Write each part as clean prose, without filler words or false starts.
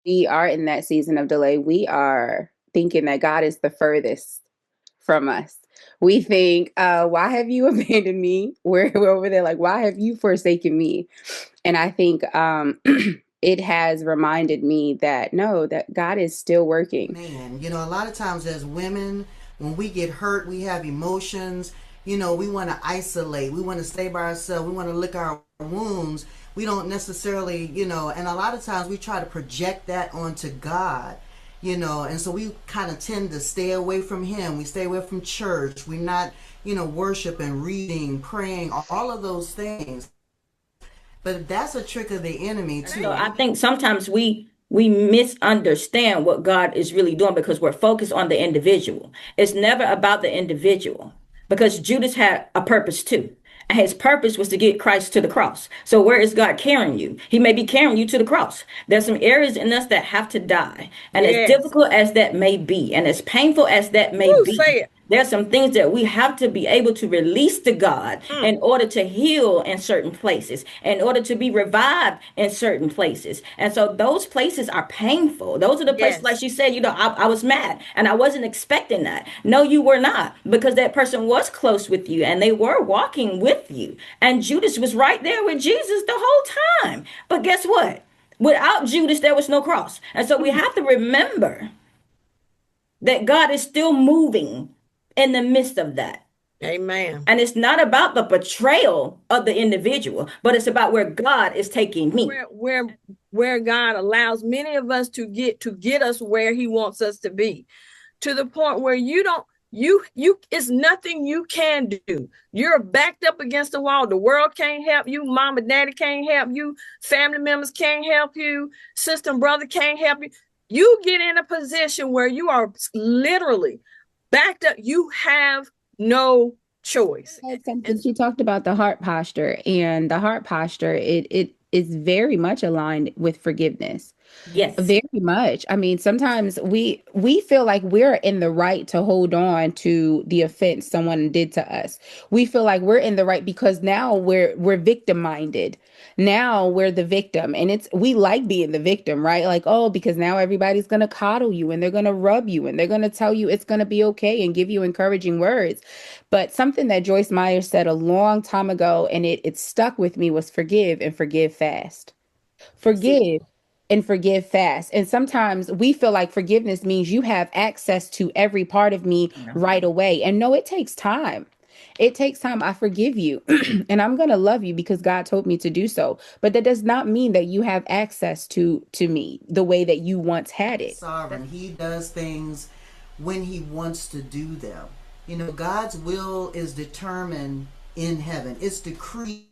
we are in that season of delay, we are thinking that God is the furthest from us. We think, why have you abandoned me? We're over there like, why have you forsaken me? And I think it has reminded me that no, that God is still working. Man, a lot of times as women, when we get hurt, we have emotions. We want to isolate. We want to stay by ourselves. We want to lick our wounds. We don't necessarily, and a lot of times we try to project that onto God, and so we kind of tend to stay away from Him. We stay away from church. We're not, worshiping, reading, praying, all of those things. But that's a trick of the enemy too. So I think sometimes we misunderstand what God is really doing because we're focused on the individual. It's never about the individual because Judas had a purpose too. And his purpose was to get Christ to the cross. So where is God carrying you? He may be carrying you to the cross. There's some areas in us that have to die. And as difficult as that may be, and as painful as that may be, there's some things that we have to be able to release to God in order to heal in certain places, in order to be revived in certain places. And so those places are painful. Those are the places, like she said, I was mad and I wasn't expecting that. No, you were not, because that person was close with you and they were walking with you. And Judas was right there with Jesus the whole time. But guess what? Without Judas, there was no cross. And so we have to remember that God is still moving in the midst of that. Amen. And it's not about the betrayal of the individual, but it's about where God is taking me. Where God allows many of us to get us where He wants us to be, to the point where you it's nothing you can do. You're backed up against the wall. The world can't help you. Mom and daddy can't help you. Family members can't help you. Sister and brother can't help you. You get in a position where you are literally backed up. You have no choice. And she talked about the heart posture, and the heart posture, it is very much aligned with forgiveness. Yes. Very much. I mean, sometimes we feel like we're in the right to hold on to the offense someone did to us. We feel like we're in the right because now we're victim minded. Now we're the victim, and we like being the victim, right? Like, oh, because now everybody's going to coddle you and they're going to rub you and they're going to tell you it's going to be okay and give you encouraging words. But something that Joyce Meyer said a long time ago, and it stuck with me, was forgive and forgive fast. Forgive and forgive fast. And sometimes we feel like forgiveness means you have access to every part of me right away. And no, it takes time. It takes time. I forgive you and I'm going to love you because God told me to do so. But that does not mean that you have access to me the way that you once had it. Sovereign. He does things when He wants to do them. God's will is determined in heaven. It's decreed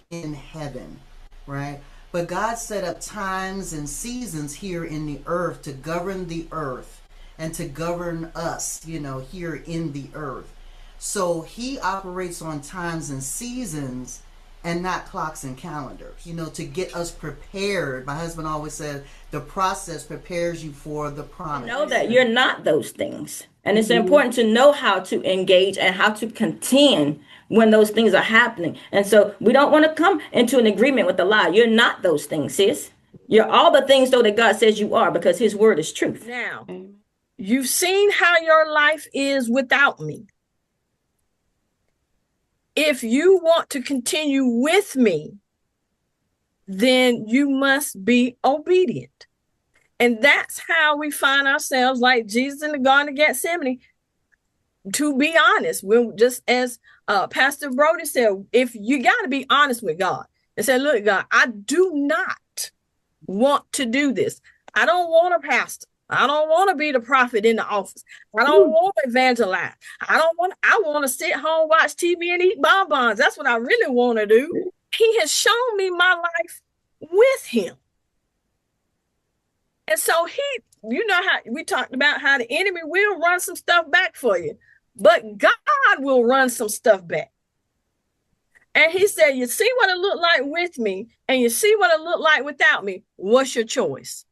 in heaven, right? But God set up times and seasons here in the earth to govern the earth and to govern us, here in the earth. So He operates on times and seasons and not clocks and calendars, to get us prepared. My husband always said the process prepares you for the promise. Know that you're not those things. And it's important to know how to engage and how to contend when those things are happening. And so we don't want to come into an agreement with the lie. You're not those things, sis. You're all the things, though, that God says you are, because His word is truth. Now, you've seen how your life is without me. If you want to continue with me, then you must be obedient. And that's how we find ourselves like Jesus in the Garden of Gethsemane. To be honest, just as Pastor Brody said, if you got to be honest with God and say, look, God, I do not want to do this. I don't want a pastor. I don't want to be the prophet in the office. I don't want to evangelize. I want to sit home, watch TV and eat bonbons. That's what I really want to do. He has shown me my life with Him. And so how we talked about how the enemy will run some stuff back for you, but God will run some stuff back. And He said, you see what it looked like with me and you see what it looked like without me. What's your choice?